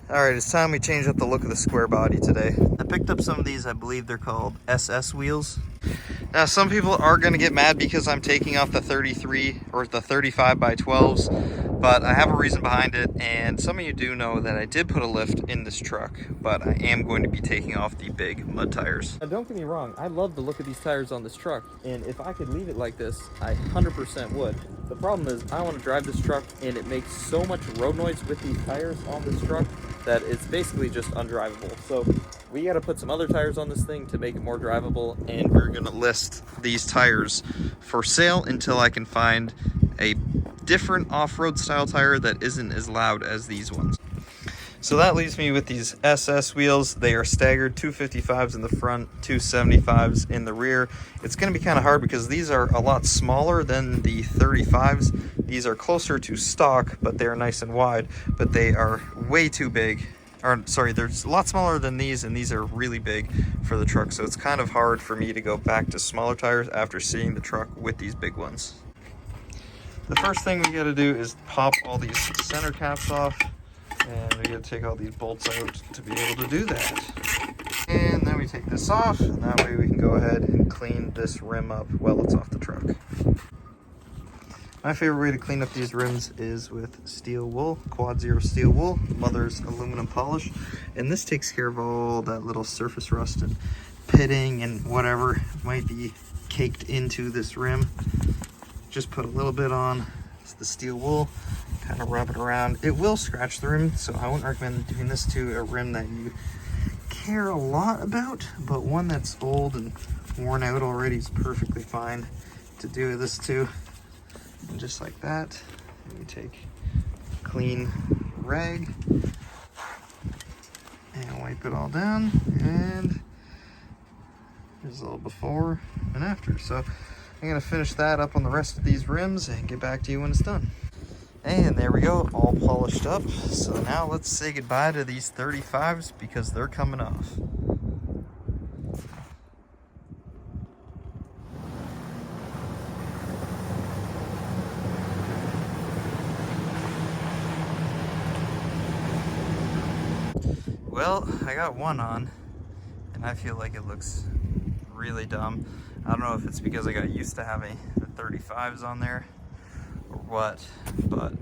Alright, it's time we change up the look of the square body today. I picked up some of these, I believe they're called SS wheels. Now some people are going to get mad because I'm taking off the 33 or the 35 by 12s, but I have a reason behind it, and some of you do know that I did put a lift in this truck, but I am going to be taking off the big mud tires. Now don't get me wrong, I love the look of these tires on this truck, and if I could leave it like this, I 100% would. The problem is I want to drive this truck and it makes so much road noise with these tires on this truck that it's basically just undrivable. So we got to put some other tires on this thing to make it more drivable, and we're going to list these tires for sale until I can find a different off-road style tire that isn't as loud as these ones. So that leaves me with these SS wheels. They are staggered, 255s in the front, 275s in the rear. It's going to be kind of hard because these are a lot smaller than the 35s. These are closer to stock, but they're nice and wide, but they are way too big. Or sorry, they're a lot smaller than these, and these are really big for the truck. So it's kind of hard for me to go back to smaller tires after seeing the truck with these big ones. The first thing we got to do is pop all these center caps off. And we gotta take all these bolts out to be able to do that. And then we take this off, and that way we can go ahead and clean this rim up while it's off the truck. My favorite way to clean up these rims is with steel wool, Quad Zero steel wool, Mother's aluminum polish. And this takes care of all that little surface rust and pitting and whatever might be caked into this rim. Just put a little bit on the steel wool, kind of rub it around. It will scratch the rim, so I wouldn't recommend doing this to a rim that you care a lot about, but one that's old and worn out already is perfectly fine to do this to. And just like that, we take a clean rag and wipe it all down, and there's a little before and after. So I'm gonna finish that up on the rest of these rims and get back to you when it's done. And there we go, all polished up. So now let's say goodbye to these 35s because they're coming off. Well, I got one on, and I feel like it looks really dumb. I don't know if it's because I got used to having the 35s on there or what, but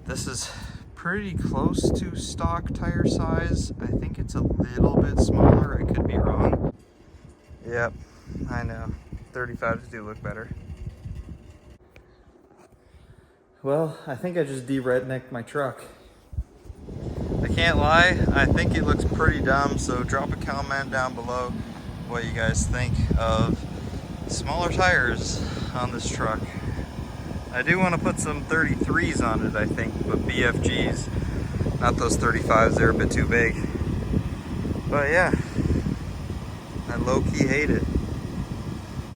this is pretty close to stock tire size. I think it's a little bit smaller. I could be wrong. Yep, I know. 35s do look better. Well, I think I just de-rednecked my truck. I can't lie, I think it looks pretty dumb, so drop a comment down below what you guys think of smaller tires on this truck. I do want to put some 33s on it, I think, but BFGs, not those 35s, they're a bit too big. But yeah, I low-key hate it.